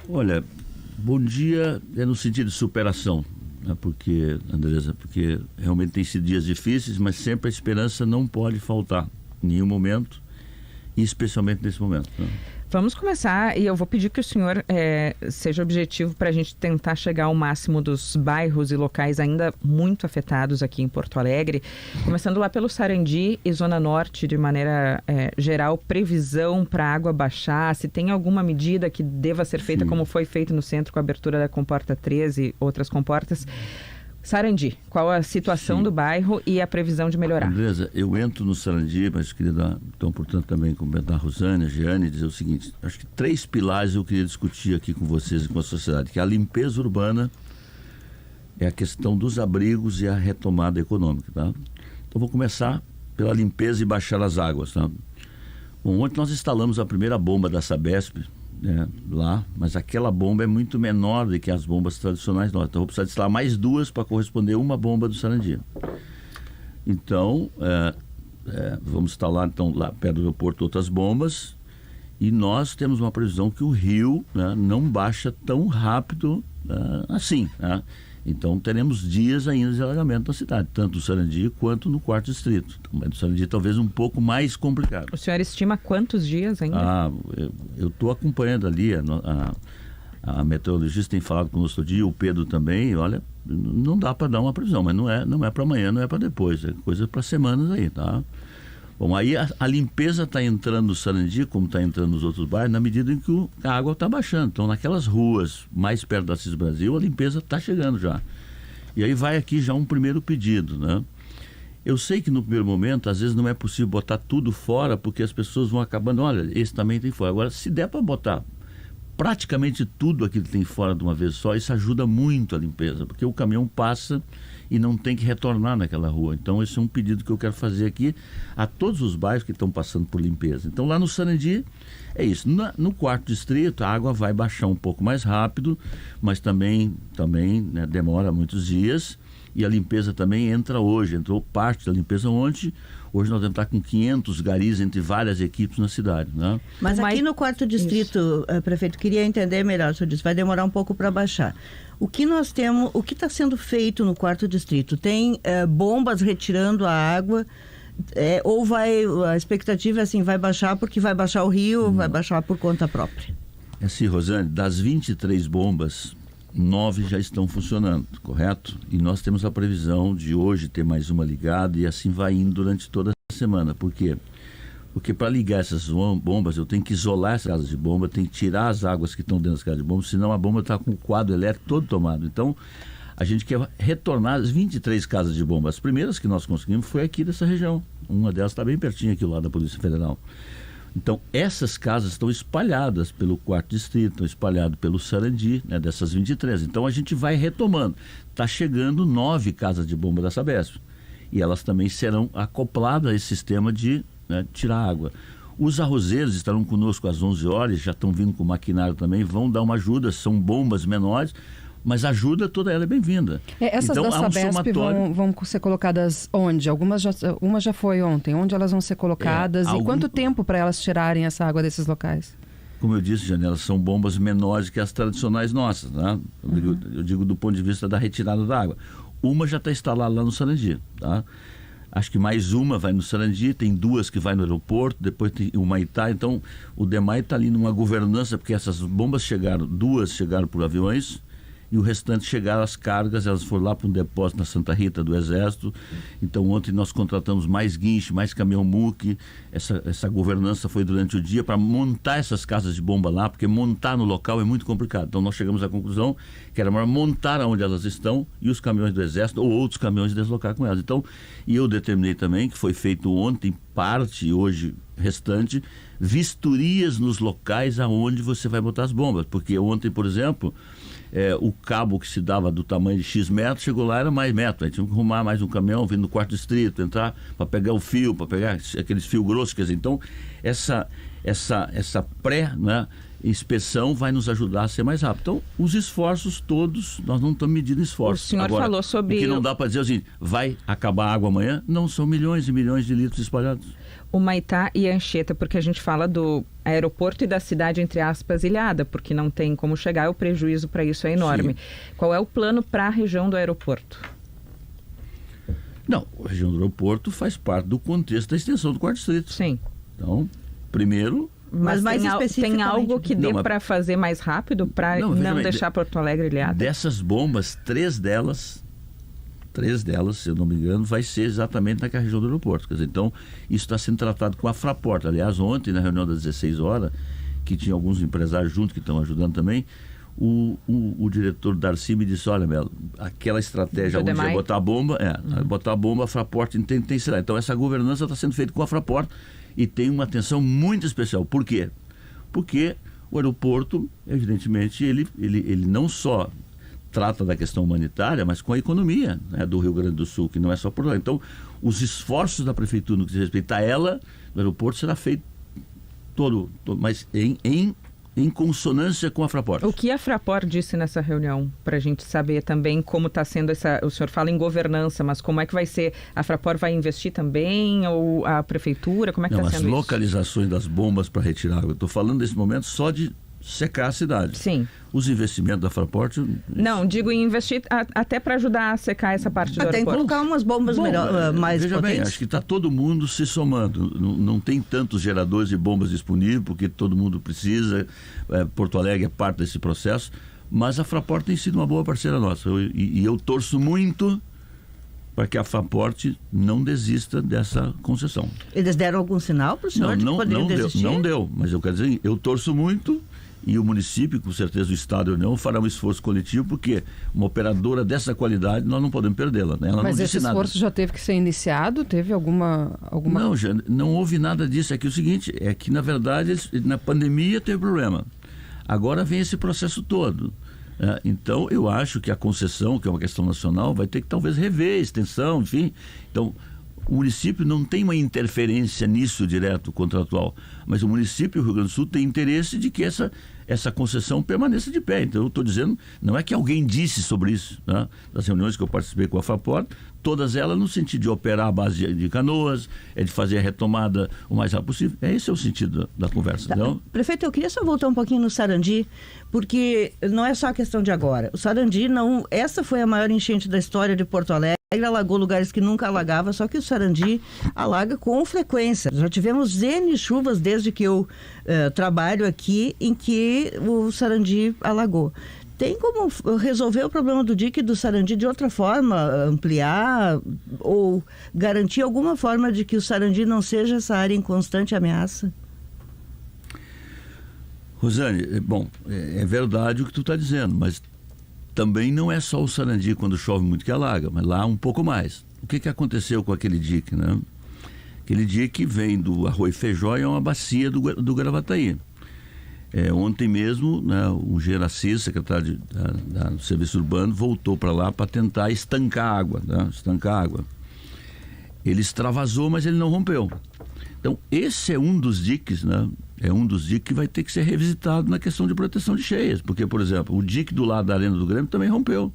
Olha, bom dia é no sentido de superação, né? Porque, Andresa, porque realmente tem sido dias difíceis, mas sempre a esperança não pode faltar em nenhum momento, e especialmente nesse momento, né? Vamos começar, e eu vou pedir que o senhor seja objetivo para a gente tentar chegar ao máximo dos bairros e locais ainda muito afetados aqui em Porto Alegre. Começando lá pelo Sarandi e Zona Norte, de maneira geral, previsão para a água baixar, se tem alguma medida que deva ser feita, como foi feito no centro com a abertura da comporta 13 e outras comportas. Sarandi, qual a situação do bairro e a previsão de melhorar? Andresa, eu entro no Sarandi, mas queria então, portanto, também comentar a Rosane, a Giane, e dizer o seguinte: acho que 3 pilares eu queria discutir aqui com vocês e com a sociedade, que é a limpeza urbana, é a questão dos abrigos e a retomada econômica, tá? Então vou começar pela limpeza e baixar as águas, tá? Bom, ontem nós instalamos a primeira bomba da Sabesp, lá, mas aquela bomba é muito menor do que as bombas tradicionais nossas. Então vou precisar instalar mais 2 para corresponder uma bomba do Sarandi. Então vamos instalar então lá perto do aeroporto outras bombas, e nós temos uma previsão que o rio, né, não baixa tão rápido assim, né? Então teremos dias ainda de alagamento na cidade, tanto no Sarandi quanto no 4º distrito. Mas no Sarandi talvez um pouco mais complicado. O senhor estima quantos dias ainda? Eu estou acompanhando ali, a meteorologista tem falado conosco todo dia, o Pedro também, e olha, não dá para dar uma previsão, mas não é para amanhã, não é para depois, é coisa para semanas aí, tá? Bom, aí a limpeza está entrando no Sarandi, como está entrando nos outros bairros, na medida em que a água está baixando. Então, naquelas ruas mais perto da Assis Brasil, a limpeza está chegando já. E aí vai aqui já um primeiro pedido, né? Eu sei que no primeiro momento, às vezes não é possível botar tudo fora, porque as pessoas vão acabando, olha, esse também tem fora. Agora, se der para botar praticamente tudo aquilo que tem fora de uma vez só, isso ajuda muito a limpeza, porque o caminhão passa e não tem que retornar naquela rua. Então esse é um pedido que eu quero fazer aqui a todos os bairros que estão passando por limpeza. Então lá no Sarandi é isso. No 4º distrito a água vai baixar um pouco mais rápido, mas também né, demora muitos dias, e a limpeza também entrou parte da limpeza ontem. Hoje nós vamos estar com 500 garis entre várias equipes na cidade, né? Mas aqui no 4º distrito, prefeito, queria entender melhor, o senhor disse, vai demorar um pouco para baixar. O que nós temos, o que está sendo feito no 4º distrito? Tem bombas retirando a água, ou a expectativa é assim, vai baixar porque vai baixar o rio, vai baixar por conta própria? É assim, Rosane, das 23 bombas, 9 já estão funcionando, correto? E nós temos a previsão de hoje ter mais uma ligada, e assim vai indo durante toda a semana. Por quê? Porque para ligar essas bombas, eu tenho que isolar as casas de bomba, tenho que tirar as águas que estão dentro das casas de bomba, senão a bomba está com o quadro elétrico todo tomado. Então, a gente quer retornar as 23 casas de bomba. As primeiras que nós conseguimos foi aqui dessa região. Uma delas está bem pertinho aqui lá da Polícia Federal. Então, essas casas estão espalhadas pelo 4º distrito, estão espalhadas pelo Sarandi, né, dessas 23. Então, a gente vai retomando. Está chegando 9 casas de bomba da Sabesp. E elas também serão acopladas a esse sistema de tirar água. Os arrozeiros estarão conosco às 11 horas, já estão vindo com o maquinário também, vão dar uma ajuda, são bombas menores, mas a ajuda toda ela é bem-vinda. Essas então, da Sabesp vão ser colocadas onde? Uma já foi ontem. Onde elas vão ser colocadas? E quanto tempo para elas tirarem essa água desses locais? Como eu disse, Janela, são bombas menores que as tradicionais nossas, né? Eu digo do ponto de vista da retirada da água. Uma já está instalada lá no Sarandi, tá? Acho que mais uma vai no Sarandi, tem 2 que vai no aeroporto, depois tem o Humaitá. Então o DEMAI está ali numa governança, porque essas bombas chegaram, 2 chegaram por aviões, e o restante chegaram as cargas, elas foram lá para um depósito na Santa Rita do Exército. Então ontem nós contratamos mais guinche, mais caminhão muque. Essa governança foi durante o dia para montar essas casas de bomba lá, porque montar no local é muito complicado. Então nós chegamos à conclusão que era melhor montar onde elas estão e os caminhões do Exército ou outros caminhões deslocar com elas. Então, e eu determinei também, que foi feito ontem parte e hoje restante, vistorias nos locais aonde você vai botar as bombas, porque ontem, por exemplo, o cabo que se dava do tamanho de X metros, chegou lá, era mais metro, aí tinha que arrumar mais um caminhão, vindo no 4º distrito, entrar para pegar o fio, para pegar aqueles fios grossos, quer dizer, então essa pré, né, inspeção vai nos ajudar a ser mais rápido. Então, os esforços todos, nós não estamos medindo esforços. O senhor agora, falou sobre... O que não dá para dizer assim, vai acabar a água amanhã? Não, são milhões e milhões de litros espalhados. O Maitá e a Anchieta, porque a gente fala do aeroporto e da cidade, entre aspas, ilhada, porque não tem como chegar, o prejuízo para isso é enorme. Sim. Qual é o plano para a região do aeroporto? Não, a região do aeroporto faz parte do contexto da extensão do quarto distrito. Sim. Então, primeiro... Mas mais tem algo que dê para fazer mais rápido, para não deixar Porto Alegre ilhada? Dessas bombas, três delas, se eu não me engano, vai ser exatamente naquela região do aeroporto. Quer dizer, então, isso está sendo tratado com a Fraport. Aliás, ontem, na reunião das 16 horas, que tinha alguns empresários juntos que estão ajudando também, o diretor Darcy me disse, olha, Melo, aquela estratégia onde ia botar a bomba, botar a bomba, a Fraport tem será. Então, essa governança está sendo feita com a Fraport e tem uma atenção muito especial. Por quê? Porque o aeroporto, evidentemente, ele não só trata da questão humanitária, mas com a economia, né, do Rio Grande do Sul, que não é só por lá. Então, os esforços da prefeitura no que diz respeito a ela, no aeroporto, será feito todo mas em consonância com a Fraport. O que a Fraport disse nessa reunião, para a gente saber também como está sendo essa... O senhor fala em governança, mas como é que vai ser? A Fraport vai investir também? Ou a prefeitura? Como é que está sendo isso? As localizações das bombas para retirar água. Eu estou falando nesse momento só de secar a cidade. Sim. Os investimentos da Fraport... Não, digo em investir até para ajudar a secar essa parte do aeroporto. Tem que colocar umas bombas mais veja potentes. Bem, acho que está todo mundo se somando. Não tem tantos geradores de bombas disponíveis, porque todo mundo precisa. Porto Alegre é parte desse processo. Mas a Fraport tem sido uma boa parceira nossa. E eu torço muito para que a Fraport não desista dessa concessão. Eles deram algum sinal para o senhor de que poderiam desistir? Não deu, mas eu quero dizer, eu torço muito. E o município, com certeza o Estado e a União, fará um esforço coletivo, porque uma operadora dessa qualidade, nós não podemos perdê-la. Né? Mas esse esforço já teve que ser iniciado? Teve alguma... Não, já não houve nada disso. É que o seguinte, é que na verdade, na pandemia teve problema. Agora vem esse processo todo. Então, eu acho que a concessão, que é uma questão nacional, vai ter que talvez rever a extensão, enfim. Então, o município não tem uma interferência nisso direto, contratual, mas o município e o Rio Grande do Sul tem interesse de que essa concessão permaneça de pé. Então eu estou dizendo, não é que alguém disse sobre isso, né? Das reuniões que eu participei com a Fraport, todas elas no sentido de operar a base de Canoas, de fazer a retomada o mais rápido possível. Esse é o sentido da conversa. Tá. Então... Prefeito, eu queria só voltar um pouquinho no Sarandi, porque não é só a questão de agora. O Sarandi, essa foi a maior enchente da história de Porto Alegre, alagou lugares que nunca alagava, só que o Sarandi alaga com frequência. Já tivemos N chuvas desde que eu trabalho aqui em que o Sarandi alagou. Tem como resolver o problema do dique do Sarandi de outra forma, ampliar ou garantir alguma forma de que o Sarandi não seja essa área em constante ameaça? Rosane, bom, é verdade o que tu está dizendo, mas também não é só o Sarandi quando chove muito que alaga, mas lá um pouco mais. O que aconteceu com aquele dique, né? Aquele dique vem do Arroio Feijó e é uma bacia do Gravataí. Ontem mesmo, né, o Geraci, secretário do Serviço Urbano, voltou para lá para tentar estancar a água, né? Ele extravasou, mas ele não rompeu. Então, esse é um dos diques, né? É um dos diques que vai ter que ser revisitado na questão de proteção de cheias. Porque, por exemplo, o dique do lado da Arena do Grêmio também rompeu.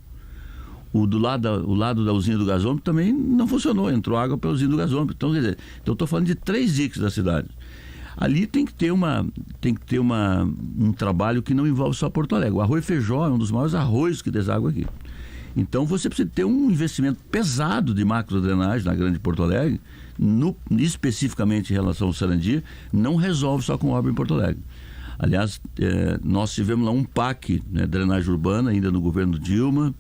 O lado da usina do gasômetro também não funcionou. Entrou água pela usina do gasômetro. Então, quer dizer, eu estou falando de 3 diques da cidade. Ali tem que ter um trabalho que não envolve só Porto Alegre. O Arroio Feijó é um dos maiores arroios que deságua aqui. Então, você precisa ter um investimento pesado de macrodrenagem na Grande Porto Alegre, especificamente em relação ao Sarandi, não resolve só com obra em Porto Alegre. Aliás, nós tivemos lá um PAC, né, drenagem urbana, ainda no governo Dilma,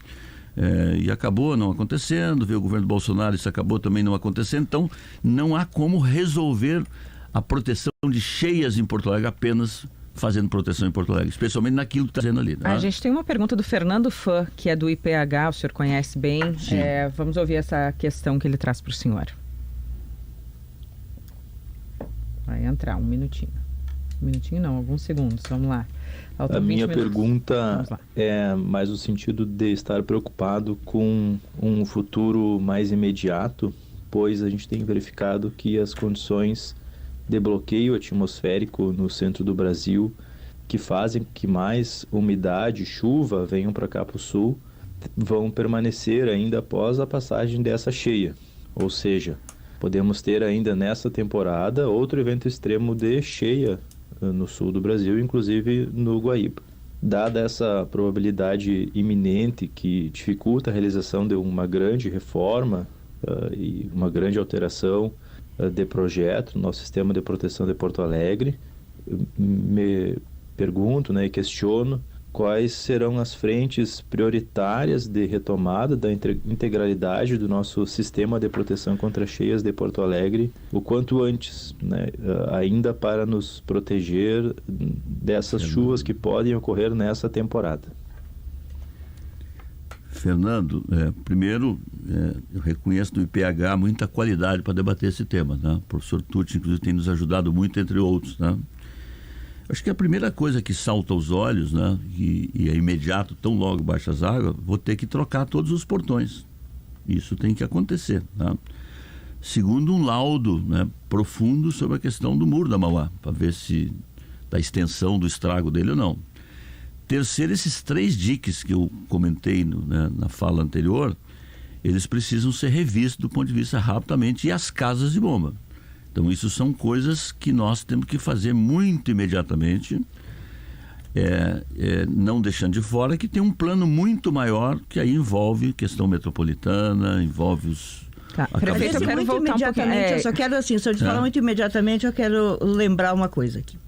e acabou não acontecendo, veio o governo Bolsonaro, isso acabou também não acontecendo. Então, não há como resolver a proteção de cheias em Porto Alegre apenas fazendo proteção em Porto Alegre, especialmente naquilo que está fazendo ali. Né? A gente tem uma pergunta do Fernando Fã, que é do IPH, o senhor conhece bem. Vamos ouvir essa questão que ele traz para o senhor. Vai entrar, um minutinho. Um minutinho não, alguns segundos, vamos lá. A minha pergunta é mais no sentido de estar preocupado com um futuro mais imediato, pois a gente tem verificado que as condições de bloqueio atmosférico no centro do Brasil que fazem que mais umidade, chuva venham para cá para o sul, vão permanecer ainda após a passagem dessa cheia. Ou seja, podemos ter ainda nessa temporada outro evento extremo de cheia no sul do Brasil, inclusive no Guaíba. Dada essa probabilidade iminente que dificulta a realização de uma grande reforma e uma grande alteração de projeto no nosso sistema de proteção de Porto Alegre, me pergunto, e questiono quais serão as frentes prioritárias de retomada da integralidade do nosso sistema de proteção contra cheias de Porto Alegre o quanto antes, ainda para nos proteger dessas chuvas que podem ocorrer nessa temporada. Fernando, primeiro, eu reconheço no IPH muita qualidade para debater esse tema, né? O professor Tucci, inclusive, tem nos ajudado muito, entre outros, né? Acho que a primeira coisa que salta aos olhos, né, e é imediato, tão logo baixa as águas, vou ter que trocar todos os portões. Isso tem que acontecer, né? Segundo, um laudo, né, profundo sobre a questão do muro da Mauá, para ver se da extensão do estrago dele ou não. Terceiro, esses 3 diques que eu comentei na fala anterior, eles precisam ser revistos do ponto de vista rapidamente, e as casas de bomba. Então, isso são coisas que nós temos que fazer muito imediatamente, não deixando de fora que tem um plano muito maior, que aí envolve questão metropolitana, envolve os... Prefeito, eu quero voltar imediatamente, eu só quero assim, se eu te falar muito imediatamente, eu quero lembrar uma coisa aqui.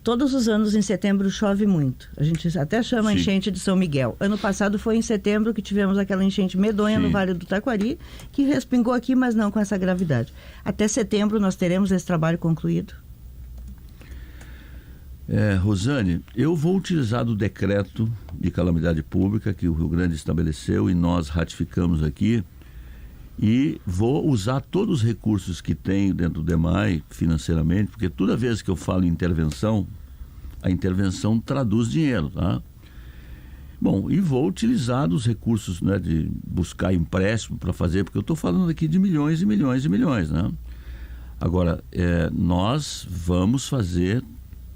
Todos os anos em setembro chove muito. A gente até chama enchente de São Miguel. Ano passado foi em setembro que tivemos aquela enchente medonha no Vale do Taquari, que respingou aqui, mas não com essa gravidade. Até setembro nós teremos esse trabalho concluído? Rosane, eu vou utilizar do decreto de calamidade pública que o Rio Grande estabeleceu e nós ratificamos aqui, e vou usar todos os recursos que tenho dentro do DEMAI financeiramente, porque toda vez que eu falo em intervenção, a intervenção traduz dinheiro, tá? Bom, e vou utilizar dos recursos, né, de buscar empréstimo para fazer, porque eu estou falando aqui de milhões e milhões e milhões, né? Agora, nós vamos fazer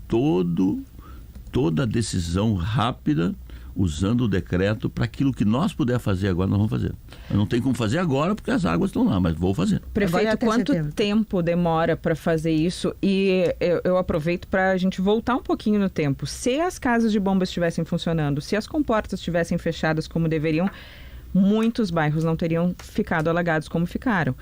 toda a decisão rápida, usando o decreto para aquilo que nós puder fazer agora, nós vamos fazer. Eu não tenho como fazer agora porque as águas estão lá, mas vou fazer. Prefeito, quanto tempo demora para fazer isso? E eu aproveito para a gente voltar um pouquinho no tempo. Se as casas de bomba estivessem funcionando, se as comportas estivessem fechadas como deveriam, muitos bairros não teriam ficado alagados como ficaram.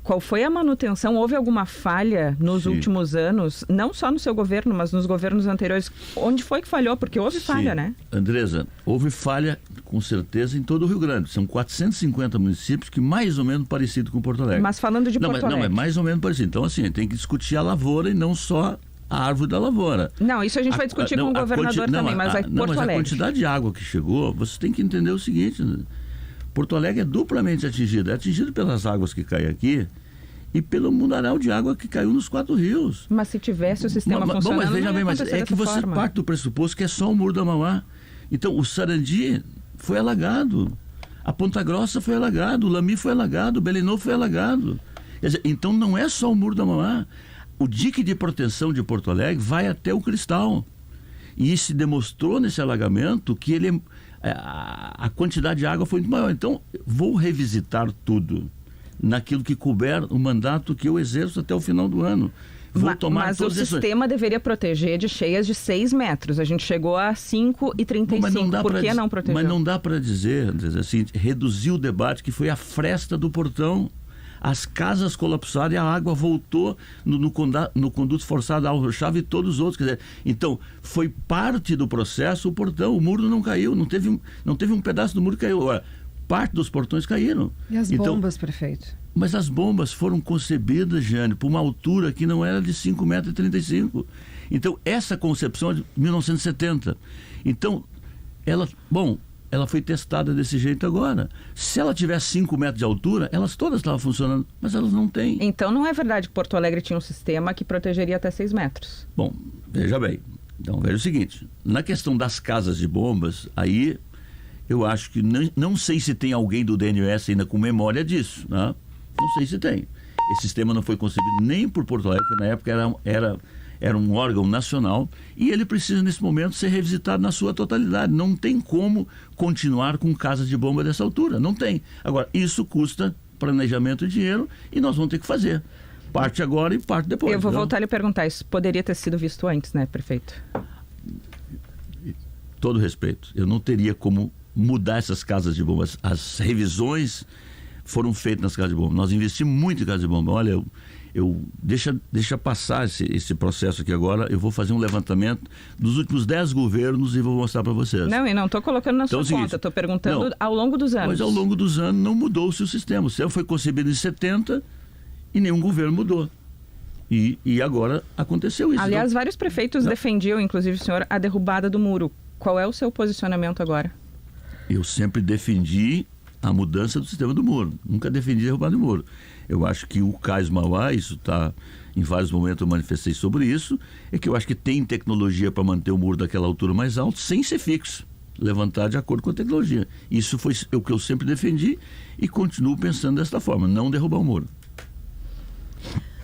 Qual foi a manutenção? Houve alguma falha nos últimos anos, não só no seu governo, mas nos governos anteriores? Onde foi que falhou? Porque houve falha, né? Andresa, houve falha com certeza em todo o Rio Grande. São 450 municípios que mais ou menos parecido com Porto Alegre. Mas falando de Porto Alegre. Não, é mais ou menos parecido. Então, assim, tem que discutir a lavoura e não só a árvore da lavoura. Não, isso a gente vai discutir com o governador também, mas Porto Alegre. A quantidade de água que chegou, você tem que entender o seguinte: Porto Alegre é duplamente atingido. É atingido pelas águas que caem aqui e pelo mundaréu de água que caiu nos 4 rios. Mas se tivesse o sistema funcionando, mas veja bem, mas é que você parte do pressuposto que é só o Muro da Mauá. Então, o Sarandi foi alagado, a Ponta Grossa foi alagado, o Lami foi alagado, o Belinô foi alagado. Quer dizer, então não é só o Muro da Mauá. O dique de proteção de Porto Alegre vai até o Cristal. E se demonstrou nesse alagamento que a quantidade de água foi muito maior. Então, vou revisitar tudo naquilo que couber o mandato que eu exerço até o final do ano. Vou tomar mas o sistema deveria proteger de cheias de 6 metros. A gente chegou a 5,35. Por que não protegeu? Mas não dá para dizer assim, reduzir o debate que foi a fresta do portão. As casas colapsaram e a água voltou no conduto forçado à Alro-Chave e todos os outros. Quer dizer, então, foi parte do processo o portão. O muro não caiu, não teve um pedaço do muro que caiu. Agora, parte dos portões caíram. E as bombas, prefeito? Mas as bombas foram concebidas, Jane, por uma altura que não era de 5,35 metros. Então, essa concepção é de 1970. Então, ela foi testada desse jeito agora. Se ela tivesse 5 metros de altura, elas todas estavam funcionando, mas elas não têm. Então não é verdade que Porto Alegre tinha um sistema que protegeria até 6 metros? Bom, veja bem. Então, veja o seguinte, na questão das casas de bombas, aí eu acho que não sei se tem alguém do DNS ainda com memória disso, né? Não sei se tem. Esse sistema não foi concebido nem por Porto Alegre, porque na época era um órgão nacional e ele precisa, nesse momento, ser revisitado na sua totalidade. Não tem como continuar com casas de bomba dessa altura, não tem. Agora, isso custa planejamento e dinheiro e nós vamos ter que fazer. Parte agora e parte depois. Eu vou voltar a lhe perguntar, isso poderia ter sido visto antes, né, prefeito? Todo respeito, eu não teria como mudar essas casas de bomba. As revisões foram feitas nas casas de bomba. Nós investimos muito em casas de bomba. Olha, deixa passar esse processo aqui agora. Eu vou fazer um levantamento dos últimos 10 governos e vou mostrar para vocês. Não, e não estou colocando na sua conta, estou perguntando ao longo dos anos. Mas ao longo dos anos não mudou-se o sistema. O sistema foi concebido em 70 e nenhum governo mudou. E agora aconteceu isso. Aliás, vários prefeitos defendiam, inclusive o senhor, a derrubada do muro. Qual é o seu posicionamento agora? Eu sempre defendi a mudança do sistema do muro. Nunca defendi a derrubada do muro. Eu acho que o Cais Mauá, isso está, em vários momentos eu manifestei sobre isso, é que eu acho que tem tecnologia para manter o muro daquela altura mais alto sem ser fixo, levantar de acordo com a tecnologia. Isso foi o que eu sempre defendi e continuo pensando desta forma, não derrubar o muro.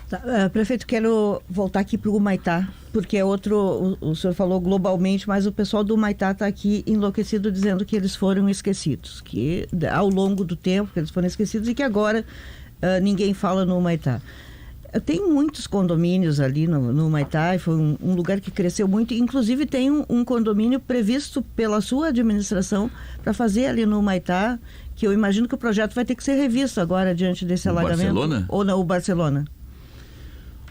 Tá, prefeito, quero voltar aqui para o Humaitá, porque é outro, o senhor falou globalmente, mas o pessoal do Humaitá está aqui enlouquecido dizendo que eles foram esquecidos, que ao longo do tempo que eles foram esquecidos e que agora ninguém fala no Humaitá. Tem muitos condomínios ali no Humaitá, e foi um lugar que cresceu muito, inclusive tem um condomínio previsto pela sua administração para fazer ali no Humaitá, que eu imagino que o projeto vai ter que ser revisto agora diante desse alagamento. Barcelona? Ou não, o Barcelona?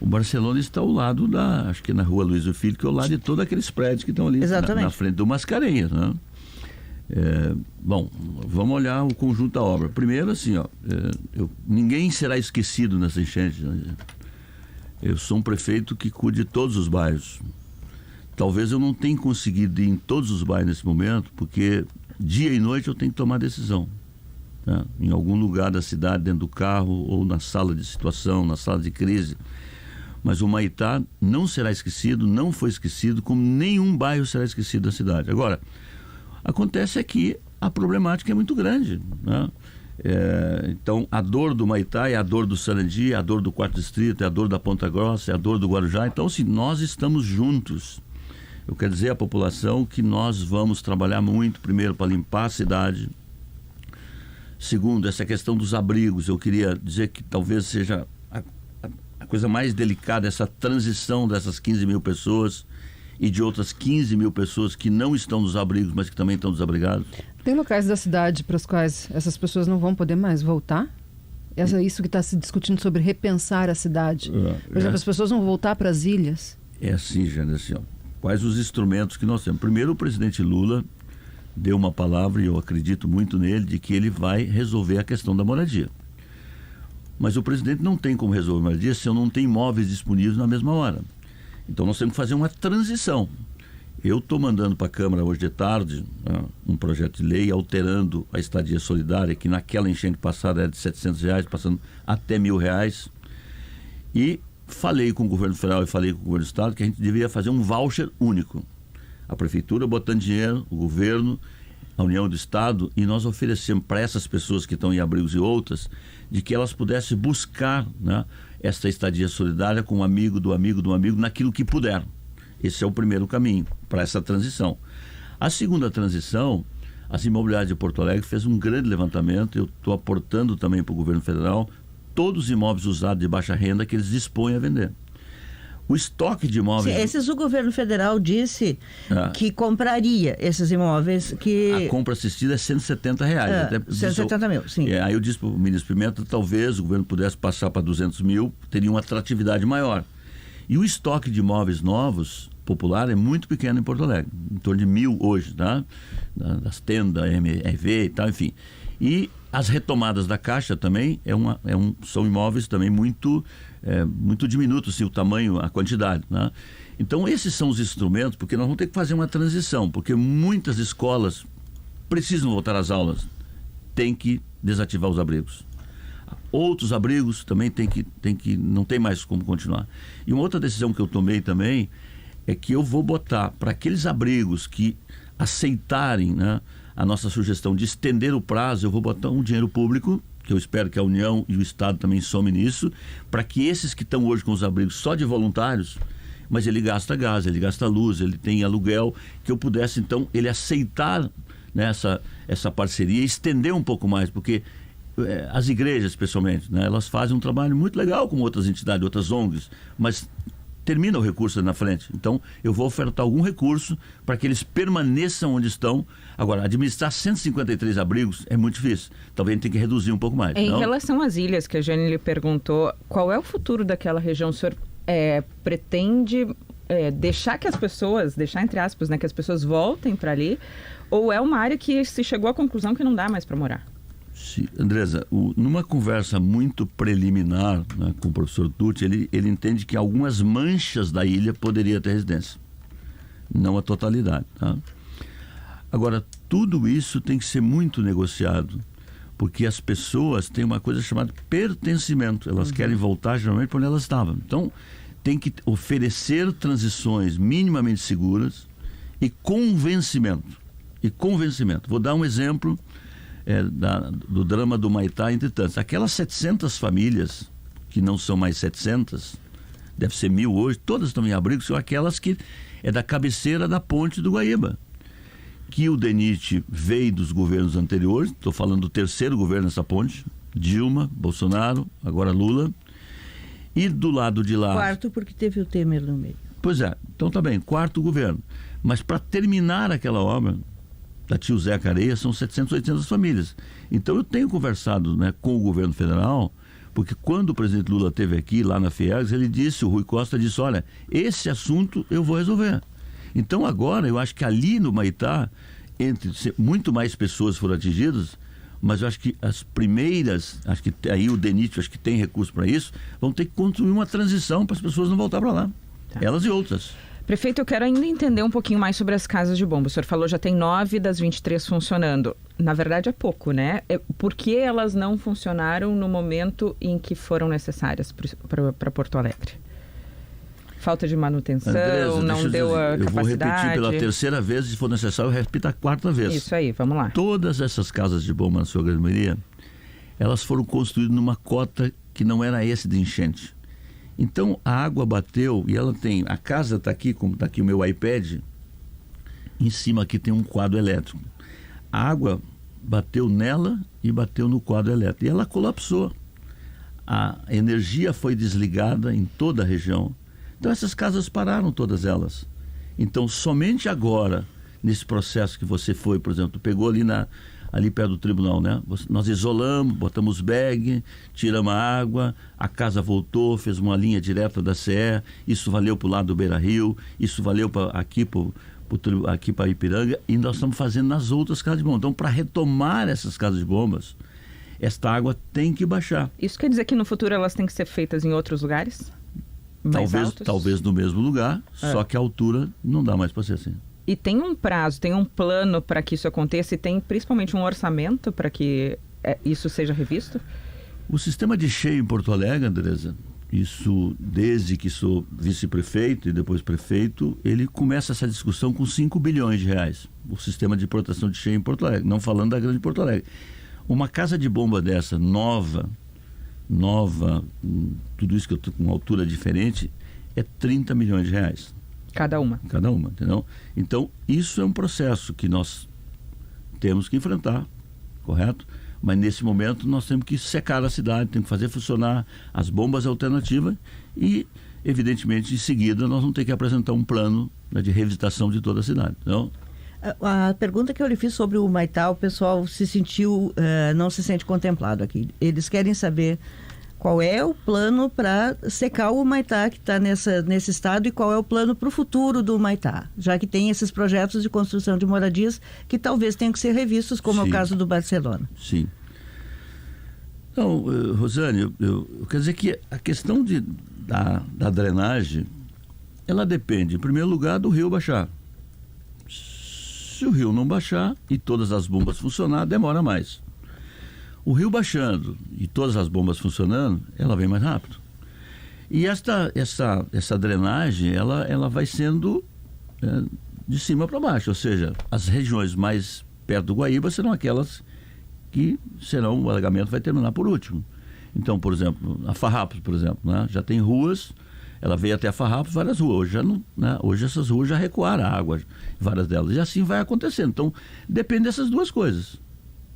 O Barcelona está ao lado acho que na rua Luiz do Filho, que é ao lado de todos aqueles prédios que estão ali na frente do Mascarenhas, né? Bom, vamos olhar o conjunto da obra. Primeiro, assim, ninguém será esquecido nessa enchente. Eu sou um prefeito que cuida de todos os bairros. Talvez eu não tenha conseguido ir em todos os bairros nesse momento, porque dia e noite eu tenho que tomar decisão. Né? Em algum lugar da cidade, dentro do carro, ou na sala de situação, na sala de crise. Mas o Humaitá não será esquecido, não foi esquecido, como nenhum bairro será esquecido da cidade. Agora, acontece é que a problemática é muito grande, né? Então, a dor do Humaitá é a dor do Sarandi, é a dor do 4º Distrito, é a dor da Ponta Grossa, é a dor do Guarujá. Então, se nós estamos juntos, eu quero dizer à população que nós vamos trabalhar muito, primeiro, para limpar a cidade. Segundo, essa questão dos abrigos, eu queria dizer que talvez seja a coisa mais delicada, essa transição dessas 15 mil pessoas e de outras 15 mil pessoas que não estão nos abrigos, mas que também estão desabrigados. Tem locais da cidade para os quais essas pessoas não vão poder mais voltar? Isso que está se discutindo sobre repensar a cidade. Por exemplo, as pessoas vão voltar para as ilhas? É assim, Jane, assim, quais os instrumentos que nós temos? Primeiro, o presidente Lula deu uma palavra, e eu acredito muito nele, de que ele vai resolver a questão da moradia. Mas o presidente não tem como resolver a moradia se eu não tenho imóveis disponíveis na mesma hora. Então nós temos que fazer uma transição. Eu estou mandando para a Câmara hoje de tarde um projeto de lei alterando a estadia solidária, que naquela enchente passada era de R$700, passando até R$1.000. E falei com o governo federal e falei com o governo do estado que a gente deveria fazer um voucher único. A prefeitura botando dinheiro, o governo, a União do Estado, e nós oferecemos para essas pessoas que estão em abrigos e outras, de que elas pudessem buscar, né, essa estadia solidária com um amigo do amigo do amigo, naquilo que puder. Esse é o primeiro caminho para essa transição. A segunda transição, as imobiliárias de Porto Alegre fez um grande levantamento, eu estou aportando também para o governo federal todos os imóveis usados de baixa renda que eles dispõem a vender. O estoque de imóveis... Esses o governo federal disse que compraria esses imóveis que... A compra assistida é R$170. Até 170 mil, sim. Aí eu disse para o ministro Pimenta, talvez o governo pudesse passar para 200 mil, teria uma atratividade maior. E o estoque de imóveis novos, popular, é muito pequeno em Porto Alegre, em torno de 1.000 hoje, tá? Das tendas, MRV e tal, enfim. E as retomadas da Caixa também são imóveis também muito diminutos, assim, o tamanho, a quantidade, né? Então esses são os instrumentos, porque nós vamos ter que fazer uma transição, porque muitas escolas precisam voltar às aulas, tem que desativar os abrigos. Outros abrigos também não tem mais como continuar. E uma outra decisão que eu tomei também é que eu vou botar para aqueles abrigos que aceitarem, né, a nossa sugestão de estender o prazo, eu vou botar um dinheiro público, que eu espero que a União e o Estado também somem nisso, para que esses que estão hoje com os abrigos só de voluntários, mas ele gasta gás, ele gasta luz, ele tem aluguel, que eu pudesse, então, ele aceitar, né, essa parceria e estender um pouco mais, porque as igrejas, especialmente, né, elas fazem um trabalho muito legal com outras entidades, outras ONGs, mas termina o recurso na frente. Então, eu vou ofertar algum recurso para que eles permaneçam onde estão. Agora, administrar 153 abrigos é muito difícil. Talvez a gente tenha que reduzir um pouco mais. Em relação às ilhas, que a Jane lhe perguntou, qual é o futuro daquela região? O senhor pretende deixar que as pessoas, deixar entre aspas, né, que as pessoas voltem para ali? Ou é uma área que se chegou à conclusão que não dá mais para morar? Sim, Andresa, numa conversa muito preliminar, né, com o professor Tucci, ele entende que algumas manchas da ilha poderia ter residência, não a totalidade. Tá? Agora, tudo isso tem que ser muito negociado, porque as pessoas têm uma coisa chamada pertencimento, elas querem voltar geralmente para onde elas estavam. Então, tem que oferecer transições minimamente seguras e convencimento. Vou dar um exemplo do drama do Humaitá, entre tantos. Aquelas 700 famílias, que não são mais 700, deve ser 1.000 hoje, todas estão em abrigo, são aquelas que é da cabeceira da ponte do Guaíba, que o DENIT veio dos governos anteriores, estou falando do terceiro governo nessa ponte, Dilma, Bolsonaro, agora Lula, e do lado de lá... Quarto, porque teve o Temer no meio. Pois é, então tá bem, quarto governo. Mas para terminar aquela obra da Tio Zé Careia, são 700, 800 famílias. Então eu tenho conversado, né, com o governo federal, porque quando o presidente Lula esteve aqui, lá na FIEGS, ele disse, o Rui Costa disse, olha, esse assunto eu vou resolver. Então agora, eu acho que ali no Humaitá, muito mais pessoas foram atingidas, mas eu acho que as primeiras, acho que aí o DENIT, acho que tem recurso para isso, vão ter que construir uma transição para as pessoas não voltar para lá. Tá. Elas e outras. Prefeito, eu quero ainda entender um pouquinho mais sobre as casas de bomba. O senhor falou já tem 9 das 23 funcionando. Na verdade é pouco, né? Por que elas não funcionaram no momento em que foram necessárias para Porto Alegre? Falta de manutenção, Andresa, não deu a capacidade? Eu vou repetir pela terceira vez, se for necessário, eu repito a quarta vez. Isso aí, vamos lá. Todas essas casas de bomba, na sua grande maioria, elas foram construídas numa cota que não era esse de enchente. Então a água bateu e ela tem, a casa está aqui, como está aqui o meu iPad, em cima aqui tem um quadro elétrico. A água bateu nela e bateu no quadro elétrico e ela colapsou. A energia foi desligada em toda a região. Então essas casas pararam, todas elas. Então somente agora, nesse processo que você foi, por exemplo, pegou ali perto do tribunal, né? Nós isolamos, botamos bag, tiramos a água, a casa voltou, fez uma linha direta da CE, isso valeu para o lado do Beira-Rio, isso valeu aqui para Ipiranga, e nós estamos fazendo nas outras casas de bomba. Então, para retomar essas casas de bombas, esta água tem que baixar. Isso quer dizer que no futuro elas têm que ser feitas em outros lugares? Talvez no mesmo lugar, só que a altura não dá mais para ser assim. E tem um prazo, tem um plano para que isso aconteça e tem principalmente um orçamento para que isso seja revisto? O sistema de cheio em Porto Alegre, Andresa, isso desde que sou vice-prefeito e depois prefeito, ele começa essa discussão com 5 bilhões de reais. O sistema de proteção de cheio em Porto Alegre, não falando da grande Porto Alegre. Uma casa de bomba dessa, nova, tudo isso que eu estou com uma altura diferente, é 30 milhões de reais. Cada uma, entendeu? Então, isso é um processo que nós temos que enfrentar, correto? Mas nesse momento nós temos que secar a cidade, temos que fazer funcionar as bombas alternativas e, evidentemente, em seguida nós vamos ter que apresentar um plano, né, de revisitação de toda a cidade. Então, a pergunta que eu lhe fiz sobre o Humaitá, o pessoal não se sente contemplado aqui. Eles querem saber qual é o plano para secar o Humaitá que está nesse estado e qual é o plano para o futuro do Humaitá, já que tem esses projetos de construção de moradias que talvez tenham que ser revistos, como é o caso do Barcelona. Sim. Então, Rosane, eu quero dizer que a questão da drenagem, ela depende, em primeiro lugar, do rio baixar. Se o rio não baixar e todas as bombas funcionar, demora mais. O rio baixando e todas as bombas funcionando, ela vem mais rápido. E essa drenagem, ela vai sendo de cima para baixo, ou seja, as regiões mais perto do Guaíba serão aquelas que o alagamento vai terminar por último. Então, por exemplo, a Farrapos, por exemplo, né, já tem ruas, Ela veio até Farrapos, várias ruas. Hoje, já não, né? Hoje essas ruas já recuaram a água, várias delas. E assim vai acontecendo. Então, depende dessas duas coisas.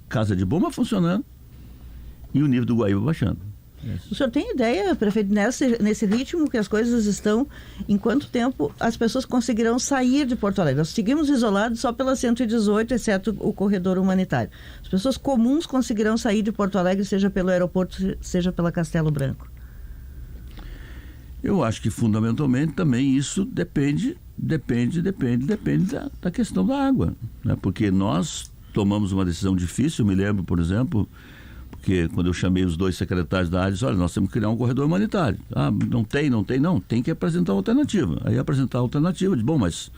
Casa de bomba funcionando e o nível do Guaíba baixando. O senhor tem ideia, prefeito, nesse ritmo que as coisas estão, em quanto tempo as pessoas conseguirão sair de Porto Alegre? Nós seguimos isolados só pela 118, exceto o corredor humanitário. As pessoas comuns conseguirão sair de Porto Alegre, seja pelo aeroporto, seja pela Castelo Branco? Eu acho que fundamentalmente também isso depende da questão da água, né? Porque nós tomamos uma decisão difícil, eu me lembro, por exemplo, porque quando eu chamei os 2 secretários da área, disse, olha, nós temos que criar um corredor humanitário. Ah, não, tem que apresentar uma alternativa. Aí apresentar a alternativa, bom, mas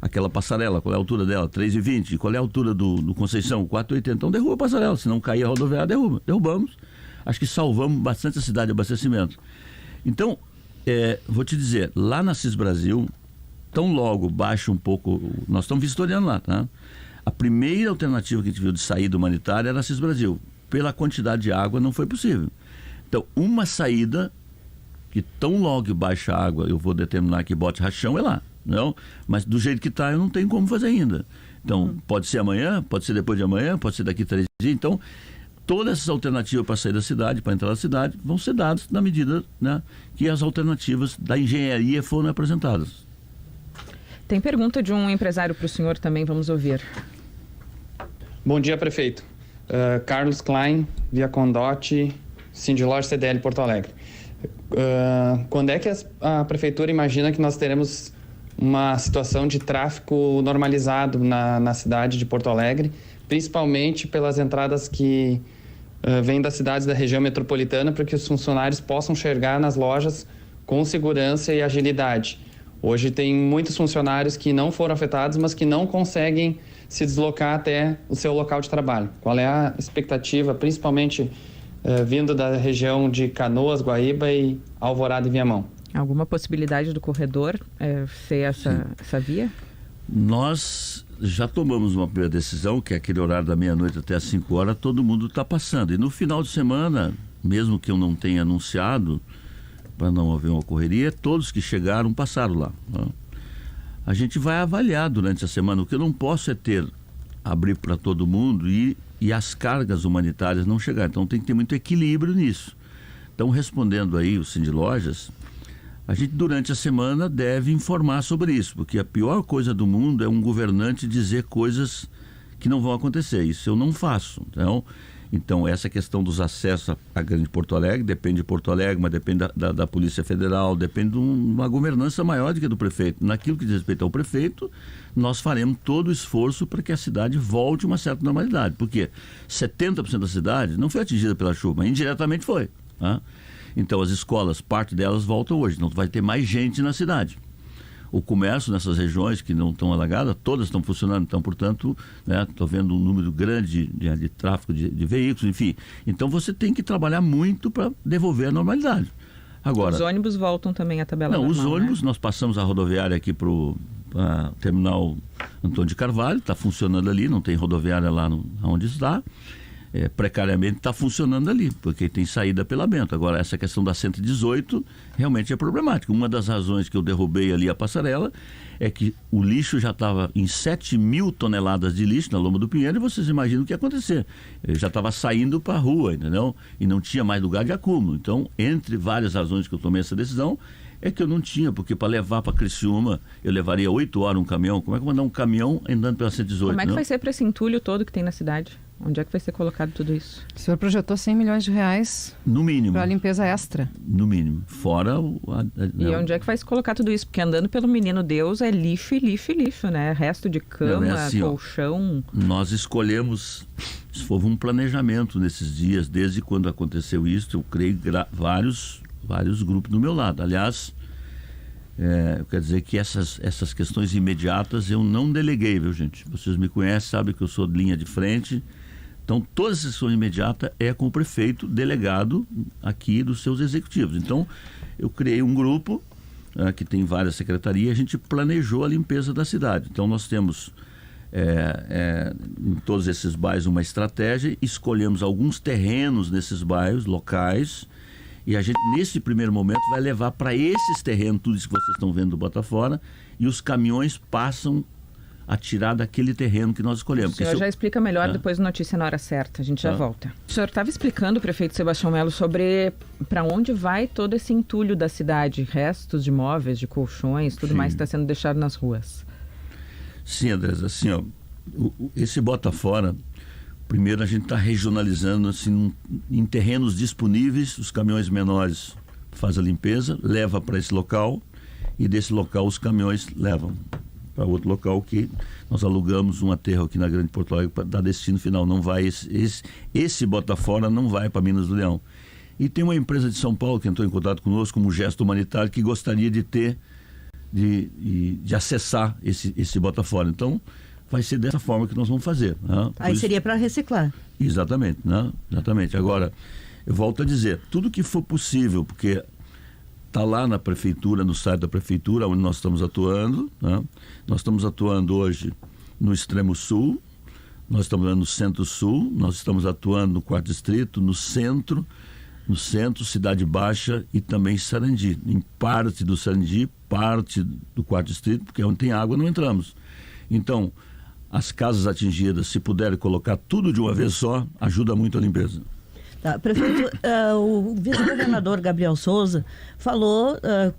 aquela passarela, qual é a altura dela? 3,20. Qual é a altura do Conceição? 4,80. Então derruba a passarela, se não cair a rodoviária, derrubamos. Acho que salvamos bastante a cidade de abastecimento. Então, vou te dizer, lá na CIS Brasil, tão logo baixa um pouco, nós estamos vistoriando lá, tá? A primeira alternativa que a gente viu de saída humanitária era a CIS Brasil. Pela quantidade de água não foi possível. Então, uma saída que tão logo baixa a água, eu vou determinar que bote rachão, é lá. Não? Mas do jeito que está, eu não tenho como fazer ainda. Então, pode ser amanhã, pode ser depois de amanhã, pode ser daqui 3 dias. Então, todas essas alternativas para sair da cidade, para entrar na cidade, vão ser dadas na medida, né, que as alternativas da engenharia foram apresentadas. Tem pergunta de um empresário para o senhor também, vamos ouvir. Bom dia, prefeito. Carlos Klein, Via Condote, Sindilor CDL Porto Alegre. Quando é que a prefeitura imagina que nós teremos uma situação de tráfego normalizado na cidade de Porto Alegre, principalmente pelas entradas que vêm das cidades da região metropolitana, para que os funcionários possam chegar nas lojas com segurança e agilidade? Hoje tem muitos funcionários que não foram afetados, mas que não conseguem se deslocar até o seu local de trabalho. Qual é a expectativa, principalmente vindo da região de Canoas, Guaíba e Alvorada e Viamão? Alguma possibilidade do corredor ser essa via? Nós já tomamos uma primeira decisão, que é aquele horário da meia-noite até às 5 horas, todo mundo está passando. E no final de semana, mesmo que eu não tenha anunciado, para não haver uma correria, todos que chegaram passaram lá, né? A gente vai avaliar durante a semana. O que eu não posso é abrir para todo mundo e as cargas humanitárias não chegarem. Então tem que ter muito equilíbrio nisso. Então, respondendo aí o Sindilojas, a gente durante a semana deve informar sobre isso, porque a pior coisa do mundo é um governante dizer coisas que não vão acontecer. Isso eu não faço. Então essa questão dos acessos à Grande Porto Alegre, depende de Porto Alegre, mas depende da Polícia Federal, depende de uma governança maior do que a do prefeito. Naquilo que diz respeito ao prefeito, nós faremos todo o esforço para que a cidade volte a uma certa normalidade, porque 70% da cidade não foi atingida pela chuva, mas indiretamente foi, tá? Então as escolas, parte delas voltam hoje, não vai ter mais gente na cidade. O comércio nessas regiões que não estão alagadas, todas estão funcionando, então, portanto, estou vendo um número grande de tráfego de veículos, enfim. Então você tem que trabalhar muito para devolver a normalidade. Agora, os ônibus voltam também à tabela normal, os ônibus, né? Nós passamos a rodoviária aqui para o terminal Antônio de Carvalho, está funcionando ali, não tem rodoviária lá onde está. Precariamente está funcionando ali, porque tem saída pela Bento. Agora, essa questão da 118 realmente é problemática. Uma das razões que eu derrubei ali a passarela é que o lixo já estava em 7.000 toneladas de lixo na Loma do Pinheiro, e vocês imaginam o que ia acontecer. Ele já estava saindo para a rua, entendeu? E não tinha mais lugar de acúmulo. Então, entre várias razões que eu tomei essa decisão, é que eu não tinha, porque para levar para Criciúma, eu levaria 8 horas um caminhão. Como é que eu vou mandar um caminhão andando pela 118? Como é que vai ser para esse entulho todo que tem na cidade? Onde é que vai ser colocado tudo isso? O senhor projetou 100 milhões de reais no mínimo para a limpeza extra. No mínimo. Fora E onde é que vai se colocar tudo isso? Porque andando pelo Menino Deus é lixo e lixo e lixo, né? Resto de cama, assim, colchão. Nós escolhemos, isso foi um planejamento nesses dias, desde quando aconteceu isso, eu criei vários grupos do meu lado. Aliás, quer dizer que essas questões imediatas eu não deleguei, viu, gente? Vocês me conhecem, sabem que eu sou de linha de frente. Então, toda essa questão imediata é com o prefeito delegado aqui dos seus executivos. Então, eu criei um grupo que tem várias secretarias, a gente planejou a limpeza da cidade. Então, nós temos em todos esses bairros uma estratégia, escolhemos alguns terrenos nesses bairros locais E a gente, nesse primeiro momento, vai levar para esses terrenos, tudo isso que vocês estão vendo do Botafora, e os caminhões passam a tirar daquele terreno que nós escolhemos. O senhor já explica melhor depois do Notícia na Hora Certa. A gente já volta. O senhor estava explicando, prefeito Sebastião Melo, sobre para onde vai todo esse entulho da cidade, restos de móveis, de colchões, tudo mais que está sendo deixado nas ruas. Sim, André, assim, ó, esse Botafora, primeiro a gente está regionalizando assim, em terrenos disponíveis, os caminhões menores fazem a limpeza, leva para esse local, e desse local os caminhões levam para outro local que nós alugamos um aterro aqui na Grande Porto Alegre para dar destino final. Não vai, esse Botafora não vai para Minas do Leão. E tem uma empresa de São Paulo que entrou em contato conosco como gesto humanitário que gostaria de ter, de acessar esse Botafora. Então, vai ser dessa forma que nós vamos fazer. Né? Aí seria para reciclar. Exatamente, né? Exatamente. Agora, eu volto a dizer, tudo que for possível, porque está lá na prefeitura, no site da prefeitura, onde nós estamos atuando, né? Nós estamos atuando hoje no extremo sul, nós estamos atuando no centro-sul, nós estamos atuando no 4º distrito, no centro, Cidade Baixa e também Sarandi. Em parte do Sarandi, parte do 4º distrito, porque onde tem água não entramos. Então, as casas atingidas, se puderem colocar tudo de uma vez só, ajuda muito a limpeza. Tá, prefeito, o vice-governador Gabriel Souza falou,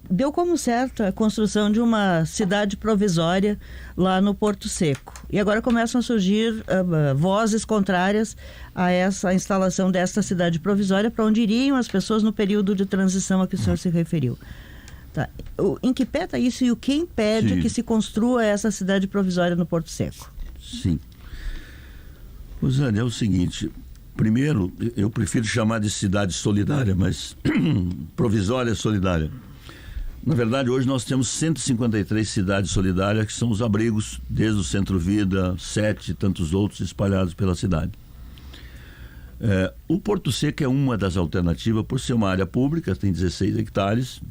deu como certo a construção de uma cidade provisória lá no Porto Seco. E agora começam a surgir vozes contrárias a essa instalação desta cidade provisória, para onde iriam as pessoas no período de transição a que o senhor se referiu. Tá. Em que pé está isso e o que impede que se construa essa cidade provisória no Porto Seco? Sim. Rosane, é o seguinte... Primeiro, eu prefiro chamar de cidade solidária, mas provisória solidária. Na verdade, hoje nós temos 153 cidades solidárias, que são os abrigos, desde o Centro Vida, 7 e tantos outros espalhados pela cidade. O Porto Seco é uma das alternativas, por ser uma área pública, tem 16 hectares,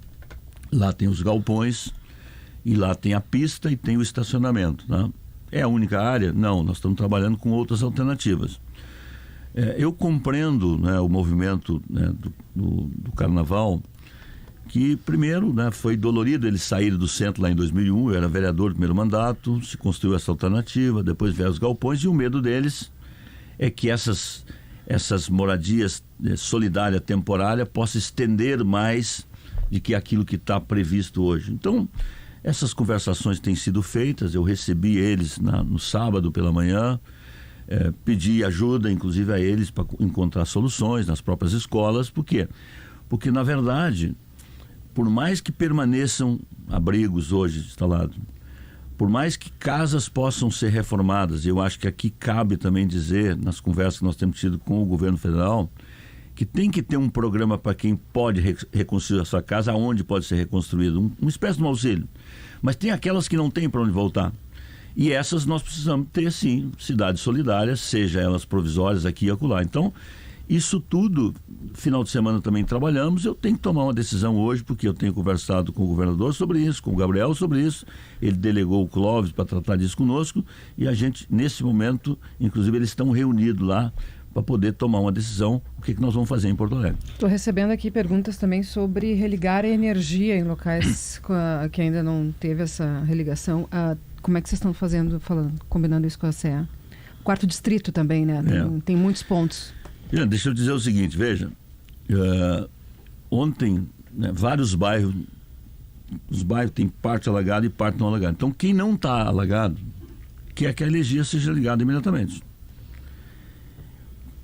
lá tem os galpões, e lá tem a pista e tem o estacionamento. Né? É a única área? Não, nós estamos trabalhando com outras alternativas. Eu compreendo, né, o movimento, né, do Carnaval, que primeiro, né, foi dolorido eles saírem do centro lá em 2001, eu era vereador do primeiro mandato, se construiu essa alternativa, depois vieram os galpões, e o medo deles é que essas moradias solidárias temporárias possam estender mais de que aquilo que está previsto hoje. Então, essas conversações têm sido feitas, eu recebi eles no sábado pela manhã, pedi ajuda, inclusive, a eles para encontrar soluções nas próprias escolas. Por quê? Porque, na verdade, por mais que permaneçam abrigos hoje instalados, por mais que casas possam ser reformadas, e eu acho que aqui cabe também dizer, nas conversas que nós temos tido com o governo federal, que tem que ter um programa para quem pode reconstruir a sua casa, aonde pode ser reconstruído, uma espécie de um auxílio. Mas tem aquelas que não tem para onde voltar. E essas nós precisamos ter, sim, cidades solidárias, seja elas provisórias aqui e acolá. Então, isso tudo, final de semana também trabalhamos. Eu tenho que tomar uma decisão hoje, porque eu tenho conversado com o governador sobre isso, com o Gabriel sobre isso. Ele delegou o Clóvis para tratar disso conosco. E a gente, nesse momento, inclusive, eles estão reunidos lá para poder tomar uma decisão, o que nós vamos fazer em Porto Alegre. Estou recebendo aqui perguntas também sobre religar a energia em locais que ainda não teve essa religação. Como é que vocês estão combinando isso com a CEA? O 4º distrito também, né? Tem muitos pontos. Deixa eu dizer o seguinte, veja, ontem, né, vários bairros, os bairros têm parte alagada e parte não alagada. Então, quem não está alagado, quer que a energia seja ligada imediatamente.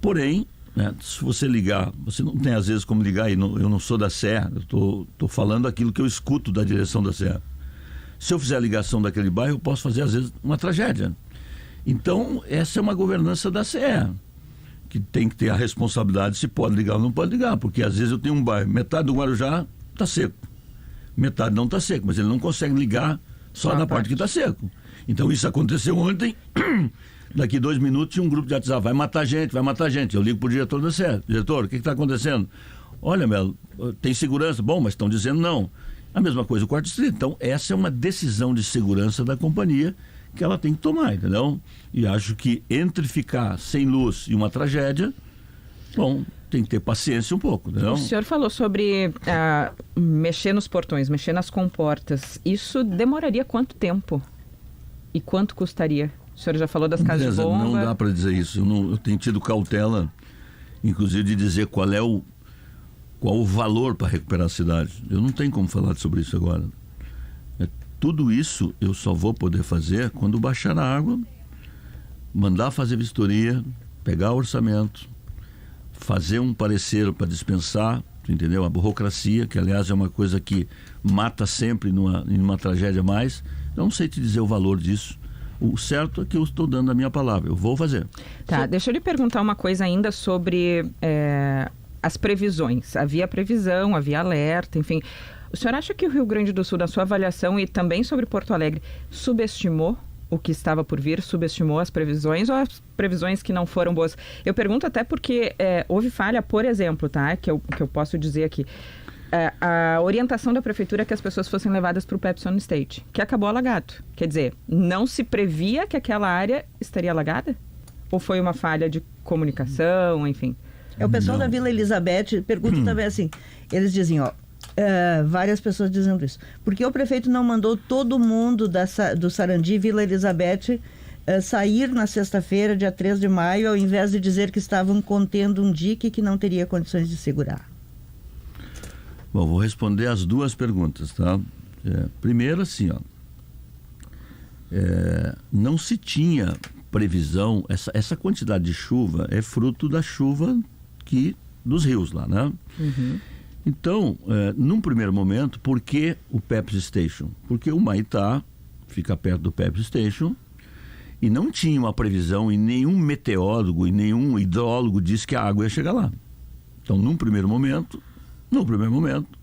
Porém, né, se você ligar, você não tem às vezes como ligar, eu não sou da CEA, eu estou falando aquilo que eu escuto da direção da CEA. Se eu fizer a ligação daquele bairro, eu posso fazer, às vezes, uma tragédia. Então, essa é uma governança da CEA, que tem que ter a responsabilidade se pode ligar ou não pode ligar, porque às vezes eu tenho um bairro, metade do Guarujá está seco, metade não está seco, mas ele não consegue ligar só na parte que está seco. Então, isso aconteceu ontem, daqui 2 minutos tinha um grupo de WhatsApp, vai matar gente. Eu ligo para o diretor da CEA, diretor, o que está acontecendo? Olha, Melo, tem segurança? Bom, mas estão dizendo não. A mesma coisa o 4º distrito. Então, essa é uma decisão de segurança da companhia que ela tem que tomar, entendeu? E acho que entre ficar sem luz e uma tragédia, bom, tem que ter paciência um pouco. Não? O senhor falou sobre mexer nos portões, mexer nas comportas. Isso demoraria quanto tempo? E quanto custaria? O senhor já falou das casas de bomba. Não dá para dizer isso. Eu tenho tido cautela, inclusive, de dizer qual o valor para recuperar a cidade. Eu não tenho como falar sobre isso agora. Tudo isso eu só vou poder fazer quando baixar a água, mandar fazer vistoria, pegar o orçamento, fazer um parecer para dispensar, entendeu? A burocracia, que aliás é uma coisa que mata sempre em uma tragédia a mais. Eu não sei te dizer o valor disso. O certo é que eu estou dando a minha palavra. Eu vou fazer. Tá, deixa eu lhe perguntar uma coisa ainda sobre as previsões. Havia previsão, havia alerta, enfim. O senhor acha que o Rio Grande do Sul, na sua avaliação e também sobre Porto Alegre, subestimou o que estava por vir, subestimou as previsões ou as previsões que não foram boas? Eu pergunto até porque houve falha, por exemplo, tá? Que eu posso dizer aqui. A orientação da prefeitura é que as pessoas fossem levadas para o Pepsi on State, que acabou alagado. Quer dizer, não se previa que aquela área estaria alagada? Ou foi uma falha de comunicação, enfim? O pessoal da Vila Elizabeth pergunta também assim, eles dizem, várias pessoas dizendo isso. Por que o prefeito não mandou todo mundo do Sarandi, Vila Elizabeth, sair na sexta-feira, dia 3 de maio, ao invés de dizer que estavam contendo um dique que não teria condições de segurar? Bom, vou responder as duas perguntas, tá? Primeiro, assim, não se tinha previsão, essa quantidade de chuva é fruto da chuva dos rios lá, né? Uhum. Então, num primeiro momento, por que o Pepsi Station? Porque o Maitá fica perto do Pepsi Station e não tinha uma previsão e nenhum meteorólogo e nenhum hidrólogo disse que a água ia chegar lá. Então, num primeiro momento,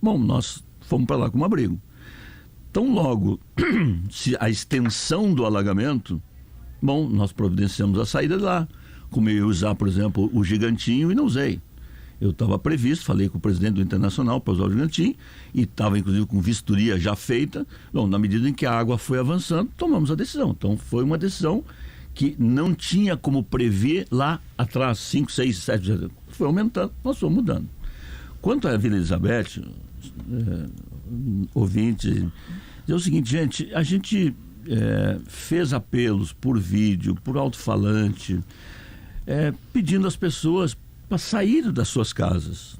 bom, nós fomos para lá com um abrigo. Tão logo se a extensão do alagamento, bom, nós providenciamos a saída de lá. Como eu ia usar, por exemplo, o Gigantinho e não usei. Eu estava previsto, falei com o presidente do Internacional para usar o Gigantinho e estava inclusive com vistoria já feita. Bom, na medida em que a água foi avançando, tomamos a decisão. Então foi uma decisão que não tinha como prever lá atrás, 5, 6, 7, foi aumentando, nós fomos mudando. Quanto à Vila Elizabeth, ouvinte, é o seguinte, gente, a gente fez apelos por vídeo, por alto-falante, pedindo às pessoas para sair das suas casas.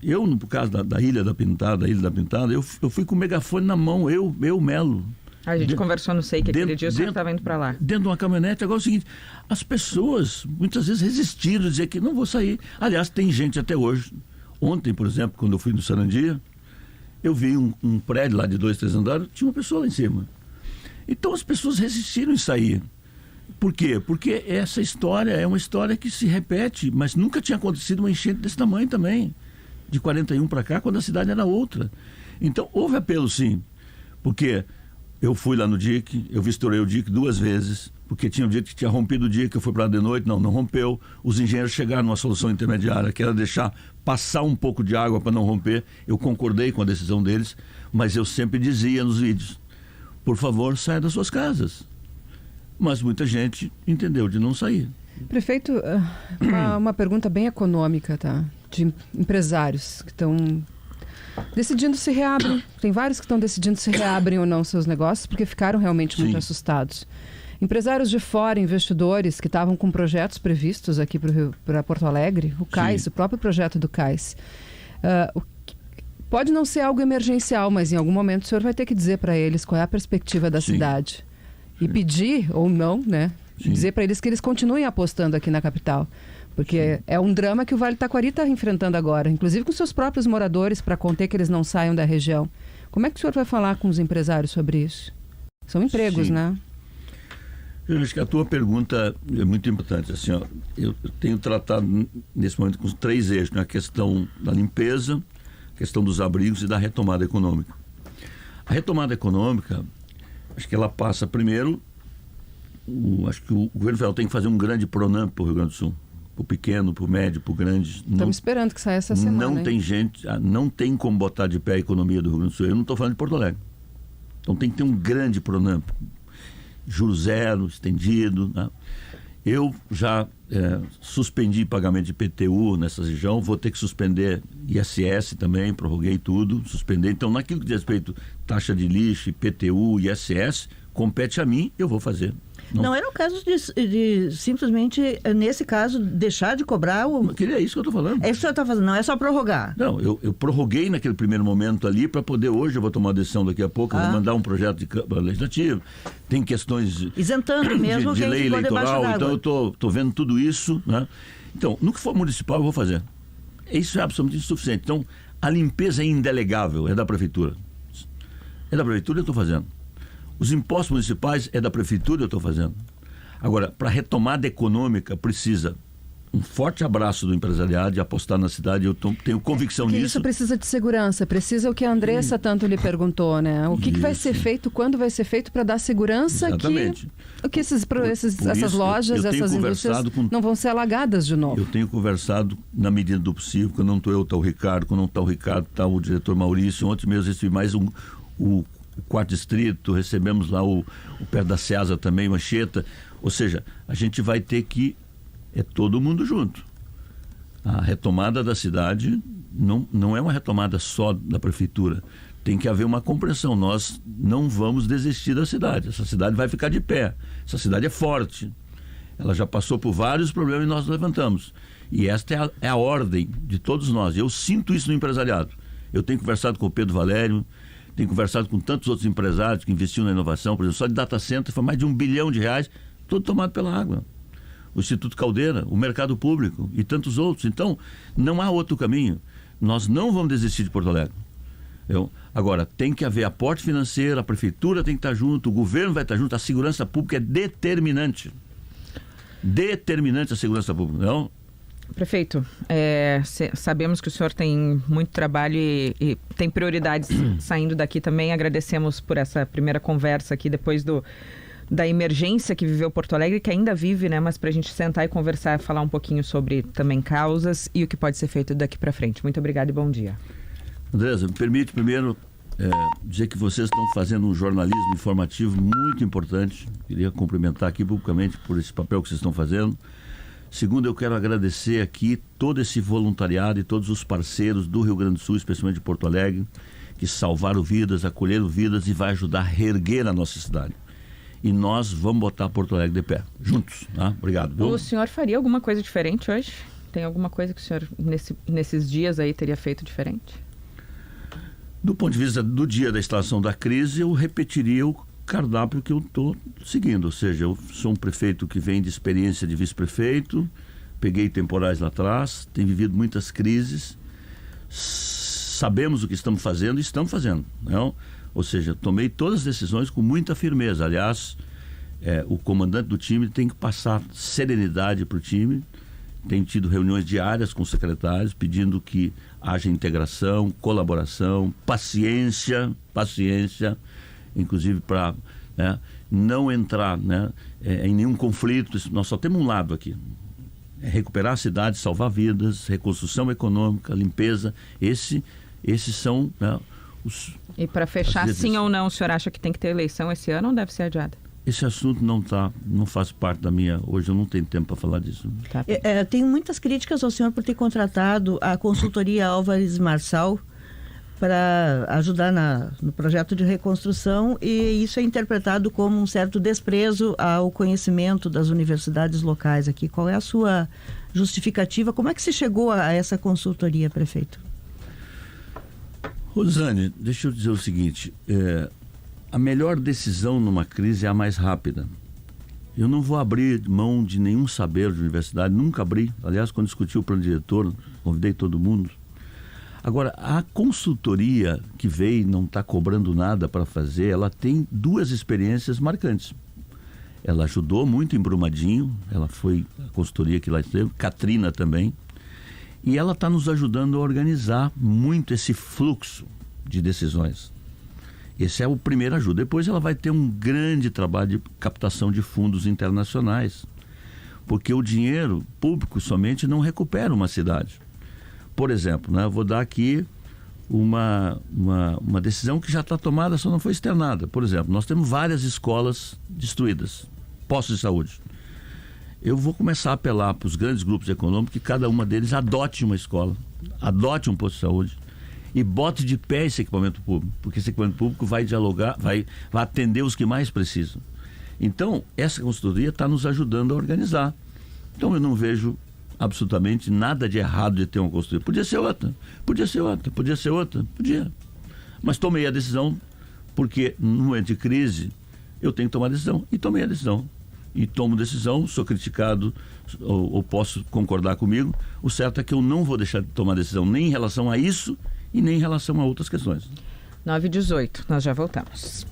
Eu, no caso da Ilha da Pintada, eu fui com o megafone na mão, eu Melo. A gente conversou no SEI que aquele dia o senhor estava indo para lá. Dentro de uma caminhonete. Agora é o seguinte, as pessoas muitas vezes resistiram, dizer que não vou sair. Aliás, tem gente até hoje. Ontem, por exemplo, quando eu fui no Sarandi, eu vi um prédio lá de 2, 3 andares, tinha uma pessoa lá em cima. Então as pessoas resistiram em sair. Por quê? Porque essa história é uma história que se repete, mas nunca tinha acontecido uma enchente desse tamanho também. De 41 para cá, quando a cidade era outra. Então, houve apelo sim. Porque eu fui lá no dique, eu vistorei o dique 2 vezes, porque tinha um dia que tinha rompido o dique, eu fui para lá de noite, não rompeu. Os engenheiros chegaram numa solução intermediária, que era deixar passar um pouco de água para não romper. Eu concordei com a decisão deles, mas eu sempre dizia nos vídeos, por favor, saia das suas casas. Mas muita gente entendeu de não sair. Prefeito, uma pergunta bem econômica, tá? De empresários que estão decidindo se reabrem. Tem vários que estão decidindo se reabrem ou não seus negócios, porque ficaram realmente muito assustados. Empresários de fora, investidores que estavam com projetos previstos aqui para Porto Alegre, o CAIS, o próprio projeto do CAIS. Pode não ser algo emergencial, mas em algum momento o senhor vai ter que dizer para eles qual é a perspectiva da cidade. E pedir, ou não, né? Dizer para eles que eles continuem apostando aqui na capital. Porque é um drama que o Vale do Taquari está enfrentando agora, inclusive com seus próprios moradores, para conter que eles não saiam da região. Como é que o senhor vai falar com os empresários sobre isso? São empregos, né? Eu acho que a tua pergunta é muito importante. Assim, eu tenho tratado nesse momento com 3 eixos, né? A questão da limpeza, a questão dos abrigos e da retomada econômica. A retomada econômica, acho que ela passa primeiro, acho que o governo federal tem que fazer um grande PRONAMP para o Rio Grande do Sul. Para o pequeno, para o médio, para o grande. Estamos esperando que saia essa semana. Não tem gente, não tem como botar de pé a economia do Rio Grande do Sul. Eu não estou falando de Porto Alegre. Então tem que ter um grande PRONAMP. Juros zero, estendido. Né? Eu já suspendi pagamento de IPTU nessa região, vou ter que suspender ISS também, prorroguei tudo, suspender. Então, naquilo que diz respeito taxa de lixo, IPTU, ISS, compete a mim, eu vou fazer. Não era o caso de simplesmente, nesse caso, deixar de cobrar o... É isso que eu estou falando. É isso que você está fazendo, não é só prorrogar. Não, eu prorroguei naquele primeiro momento ali para poder, hoje eu vou tomar uma decisão daqui a pouco, vou mandar um projeto de Câmara Legislativa, tem questões isentando mesmo de lei eleitoral, então eu estou vendo tudo isso, né? Então, no que for municipal eu vou fazer. Isso é absolutamente insuficiente. Então, a limpeza é indelegável, é da Prefeitura. É da Prefeitura eu estou fazendo. Os impostos municipais é da Prefeitura eu estou fazendo. Agora, para retomada econômica, precisa um forte abraço do empresariado de apostar na cidade. Eu tenho convicção Porque nisso. Isso precisa de segurança, precisa o que a Andressa tanto lhe perguntou, né? O que vai ser feito, quando vai ser feito para dar segurança que essas lojas, essas indústrias não vão ser alagadas de novo. Eu tenho conversado na medida do possível, quando não estou eu, está o Ricardo, quando não está o Ricardo, está o diretor Maurício. Ontem mesmo recebi mais o quarto distrito, recebemos lá o perto da Ceasa também, Mancheta. Ou seja, a gente vai ter que todo mundo junto. A retomada da cidade não é uma retomada só da prefeitura. Tem que haver uma compreensão. Nós não vamos desistir da cidade. Essa cidade vai ficar de pé. Essa cidade é forte. Ela já passou por vários problemas e nós levantamos. E esta é a ordem de todos nós. Eu sinto isso no empresariado. Eu tenho conversado com o Pedro Valério, tenho conversado com tantos outros empresários que investiram na inovação. Por exemplo, só de data center foi mais de R$1 bilhão, tudo tomado pela água. O Instituto Caldeira, o mercado público e tantos outros. Então, não há outro caminho. Nós não vamos desistir de Porto Alegre. Agora, tem que haver aporte financeiro, a prefeitura tem que estar junto, o governo vai estar junto, a segurança pública é determinante. Determinante a segurança pública, não? Prefeito, sabemos que o senhor tem muito trabalho e tem prioridades saindo daqui também. Agradecemos por essa primeira conversa aqui, depois da emergência que viveu Porto Alegre, que ainda vive, né? Mas para a gente sentar e conversar, falar um pouquinho sobre também causas e o que pode ser feito daqui para frente. Muito obrigada e bom dia. Andressa, me permite primeiro dizer que vocês estão fazendo um jornalismo informativo muito importante. Queria cumprimentar aqui publicamente por esse papel que vocês estão fazendo. Segundo, eu quero agradecer aqui todo esse voluntariado e todos os parceiros do Rio Grande do Sul, especialmente de Porto Alegre, que salvaram vidas, acolheram vidas e vai ajudar a reerguer a nossa cidade. E nós vamos botar Porto Alegre de pé, juntos. Tá? Obrigado. Viu? O senhor faria alguma coisa diferente hoje? Tem alguma coisa que o senhor, nesses dias aí, teria feito diferente? Do ponto de vista do dia da instalação da crise, eu repetiria o cardápio que eu estou seguindo. Ou seja, eu sou um prefeito que vem de experiência de vice-prefeito, peguei temporais lá atrás, tenho vivido muitas crises, sabemos o que estamos fazendo e estamos fazendo. Não? Ou seja, tomei todas as decisões com muita firmeza. Aliás, o comandante do time tem que passar serenidade para o time. Tenho tido reuniões diárias com os secretários pedindo que haja integração, colaboração, paciência, inclusive para não entrar em nenhum conflito. Nós só temos um lado aqui: recuperar a cidade, salvar vidas, reconstrução econômica, limpeza. Esses são os... E para fechar, sim ou não, o senhor acha que tem que ter eleição esse ano ou deve ser adiada? Esse assunto não faz parte da minha... Hoje eu não tenho tempo para falar disso. Tá. Tenho muitas críticas ao senhor por ter contratado a consultoria Álvares Marçal para ajudar no projeto de reconstrução, e isso é interpretado como um certo desprezo ao conhecimento das universidades locais aqui. Qual é a sua justificativa? Como é que se chegou a essa consultoria, prefeito? Rosane, deixa eu dizer o seguinte, a melhor decisão numa crise é a mais rápida. Eu não vou abrir mão de nenhum saber de universidade, nunca abri. Aliás, quando discuti o plano diretor, convidei todo mundo. Agora, a consultoria que veio e não está cobrando nada para fazer, ela tem duas experiências marcantes. Ela ajudou muito em Brumadinho, ela foi a consultoria que lá esteve, Katrina também. E ela está nos ajudando a organizar muito esse fluxo de decisões. Esse é o primeiro ajuda. Depois ela vai ter um grande trabalho de captação de fundos internacionais, porque o dinheiro público somente não recupera uma cidade. Por exemplo, eu vou dar aqui uma decisão que já está tomada, só não foi externada. Por exemplo, nós temos várias escolas destruídas, postos de saúde. eu vou começar a apelar para os grandes grupos econômicos que cada uma deles adote uma escola, adote um posto de saúde e bote de pé esse equipamento público, porque esse equipamento público vai dialogar, vai atender os que mais precisam. Então, essa consultoria está nos ajudando a organizar. Então, eu não vejo absolutamente nada de errado de ter uma consultoria. Podia ser outra. Mas tomei a decisão, porque no momento de crise, eu tenho que tomar a decisão. E tomei a decisão. E tomo decisão, sou criticado ou posso concordar comigo. O certo é que eu não vou deixar de tomar decisão nem em relação a isso e nem em relação a outras questões. 9h18, nós já voltamos.